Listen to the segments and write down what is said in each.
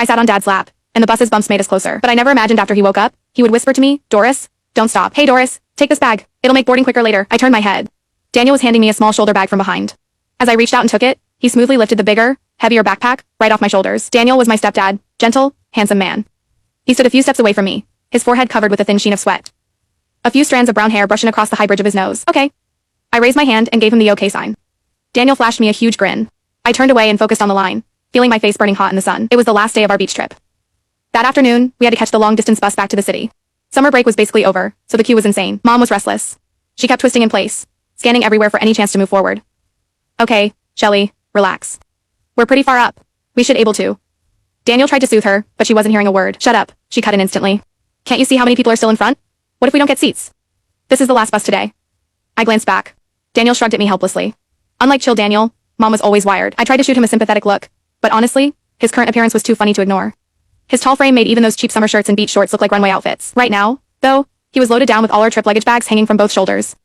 I sat on Dad's lap, and the bus's bumps made us closer. But I never imagined after he woke up, he would whisper to me, Doris, don't stop. Hey Doris, take this bag. It'll make boarding quicker later. I turned my head. Daniel was handing me a small shoulder bag from behind. As I reached out and took it, he smoothly lifted the bigger, heavier backpack right off my shoulders. Daniel was my stepdad, gentle, handsome man. He stood a few steps away from me, his forehead covered with a thin sheen of sweat. A few strands of brown hair brushing across the high bridge of his nose. Okay. I raised my hand and gave him the okay sign. Daniel flashed me a huge grin. I turned away and focused on the line, feeling my face burning hot in the sun. It was the last day of our beach trip. That afternoon, we had to catch the long-distance bus back to the city. Summer break was basically over, so the queue was insane. Mom was restless. She kept twisting in place, scanning everywhere for any chance to move forward. Okay, Shelly, relax. We're pretty far up. We should able to. Daniel tried to soothe her, but she wasn't hearing a word. Shut up, she cut in instantly. Can't you see how many people are still in front? What if we don't get seats? This is the last bus today. I glanced back. Daniel shrugged at me helplessly. Unlike chill Daniel, Mom was always wired. I tried to shoot him a sympathetic look, but honestly, his current appearance was too funny to ignore. His tall frame made even those cheap summer shirts and beach shorts look like runway outfits. Right now, though, he was loaded down with all our trip luggage bags hanging from both shoulders.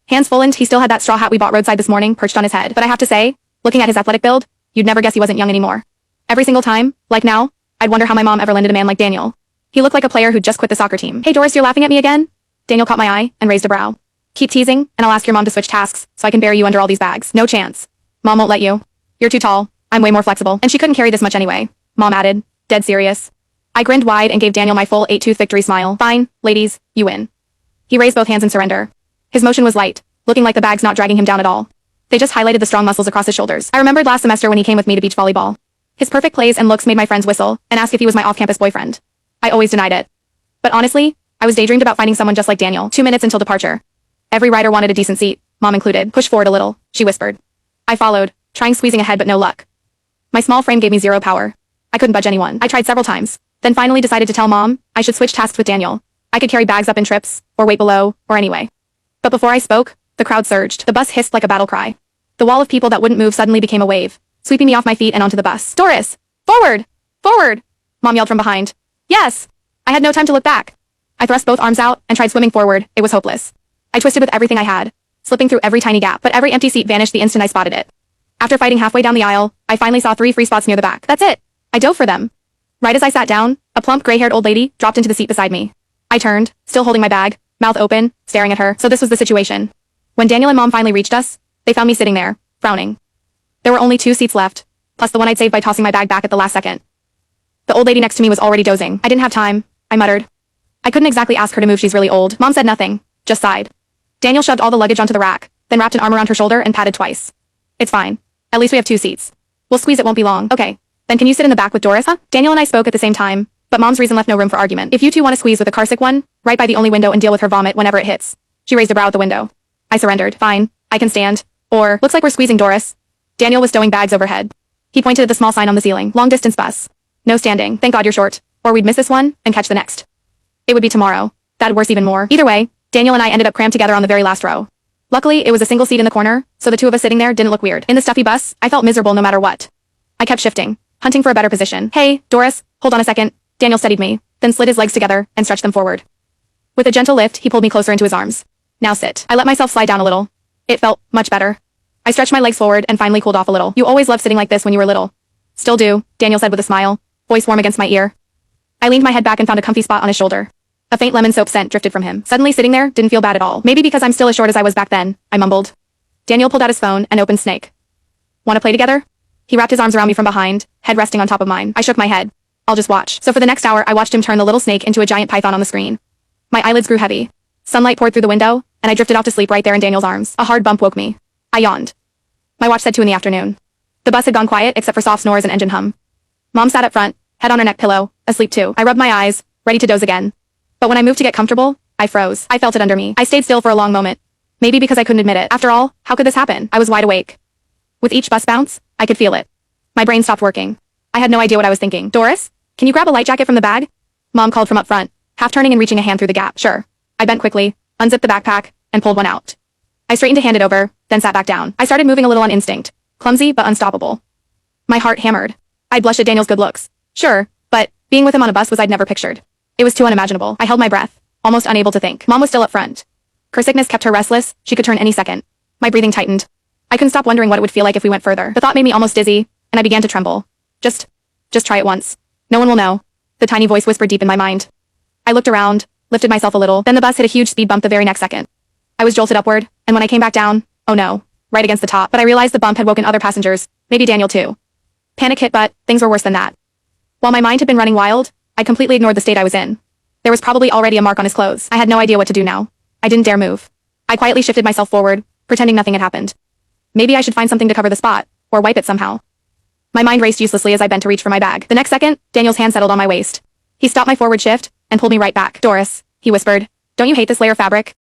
Hands full and he still had that straw hat we bought roadside this morning perched on his head. But I have to say, looking at his athletic build, you'd never guess he wasn't young anymore. Every single time, like now, I'd wonder how my mom ever landed a man like Daniel. He looked like a player who'd just quit the soccer team. Hey Doris, you're laughing at me again? Daniel caught my eye and raised a brow. Keep teasing, and I'll ask your mom to switch tasks, so I can bury you under all these bags. No chance. Mom won't let you. You're too tall. I'm way more flexible. And she couldn't carry this much anyway. Mom added, dead serious. I grinned wide and gave Daniel my full 8-tooth victory smile. Fine, ladies, you win. He raised both hands in surrender. His motion was light, looking like the bags not dragging him down at all. They just highlighted the strong muscles across his shoulders. I remembered last semester when he came with me to beach volleyball. His perfect plays and looks made my friends whistle and ask if he was my off-campus boyfriend. I always denied it. But honestly, I was daydreamed about finding someone just like Daniel. 2 minutes until departure. Every rider wanted a decent seat, Mom included. Push forward a little, she whispered. I followed, trying squeezing ahead but no luck. My small frame gave me zero power. I couldn't budge anyone. I tried several times, then finally decided to tell Mom I should switch tasks with Daniel. I could carry bags up in trips, or wait below, or anyway. But before I spoke, the crowd surged. The bus hissed like a battle cry. The wall of people that wouldn't move suddenly became a wave, sweeping me off my feet and onto the bus. Doris! Forward! Forward! Mom yelled from behind. Yes! I had no time to look back. I thrust both arms out and tried swimming forward. It was hopeless. I twisted with everything I had, slipping through every tiny gap, but every empty seat vanished the instant I spotted it. After fighting halfway down the aisle, I finally saw 3 free spots near the back. That's it. I dove for them. Right as I sat down, a plump gray-haired old lady dropped into the seat beside me. I turned, still holding my bag, mouth open, staring at her. So this was the situation. When Daniel and Mom finally reached us, they found me sitting there, frowning. There were only 2 seats left, plus the one I'd saved by tossing my bag back at the last second. The old lady next to me was already dozing. I didn't have time, I muttered. I couldn't exactly ask her to move, she's really old. Mom said nothing, just sighed. Daniel shoved all the luggage onto the rack, then wrapped an arm around her shoulder and patted twice. It's fine. At least we have 2 seats. We'll squeeze, it won't be long. Okay. Then can you sit in the back with Doris? Huh? Daniel and I spoke at the same time, but Mom's reason left no room for argument. If you two want to squeeze with the carsick one, right by the only window and deal with her vomit whenever it hits. She raised a brow at the window. I surrendered. Fine. I can stand. Or, looks like we're squeezing Doris. Daniel was stowing bags overhead. He pointed at the small sign on the ceiling. Long distance bus. No standing. Thank God you're short. Or we'd miss this one and catch the next. It would be tomorrow. That'd worse even more. Either way, Daniel and I ended up crammed together on the very last row. Luckily, it was a single seat in the corner, so the 2 of us sitting there didn't look weird. In the stuffy bus, I felt miserable no matter what. I kept shifting, hunting for a better position. Hey, Doris, hold on a second. Daniel steadied me, then slid his legs together and stretched them forward. With a gentle lift, he pulled me closer into his arms. Now sit. I let myself slide down a little. It felt much better. I stretched my legs forward and finally cooled off a little. You always loved sitting like this when you were little. Still do, Daniel said with a smile, voice warm against my ear. I leaned my head back and found a comfy spot on his shoulder. A faint lemon soap scent drifted from him. Suddenly sitting there didn't feel bad at all. Maybe because I'm still as short as I was back then, I mumbled. Daniel pulled out his phone and opened Snake. Want to play together? He wrapped his arms around me from behind, head resting on top of mine. I shook my head. I'll just watch. So for the next hour, I watched him turn the little snake into a giant python on the screen. My eyelids grew heavy. Sunlight poured through the window, and I drifted off to sleep right there in Daniel's arms. A hard bump woke me. I yawned. My watch said 2 in the afternoon. The bus had gone quiet except for soft snores and engine hum. Mom sat up front, head on her neck pillow, asleep too. I rubbed my eyes, ready to doze again. But when I moved to get comfortable, I froze. I felt it under me. I stayed still for a long moment. Maybe because I couldn't admit it. After all, how could this happen? I was wide awake. With each bus bounce, I could feel it. My brain stopped working. I had no idea what I was thinking. Doris, can you grab a light jacket from the bag? Mom called from up front, half turning and reaching a hand through the gap. Sure. I bent quickly, unzipped the backpack, and pulled one out. I straightened to hand it over, then sat back down. I started moving a little on instinct, clumsy but unstoppable. My heart hammered. I blushed at Daniel's good looks. Sure, but being with him on a bus was I'd never pictured. It was too unimaginable. I held my breath, almost unable to think. Mom was still up front. Her sickness kept her restless, she could turn any second. My breathing tightened. I couldn't stop wondering what it would feel like if we went further. The thought made me almost dizzy, and I began to tremble. Just try it once. No one will know. The tiny voice whispered deep in my mind. I looked around, lifted myself a little, then the bus hit a huge speed bump the very next second. I was jolted upward, and when I came back down, oh no, right against the top, but I realized the bump had woken other passengers, maybe Daniel too. Panic hit, but things were worse than that. While my mind had been running wild, I completely ignored the state I was in. There was probably already a mark on his clothes. I had no idea what to do now. I didn't dare move. I quietly shifted myself forward, pretending nothing had happened. Maybe I should find something to cover the spot, or wipe it somehow. My mind raced uselessly as I bent to reach for my bag. The next second, Daniel's hand settled on my waist. He stopped my forward shift, and pulled me right back. Doris, he whispered, don't you hate this layer of fabric?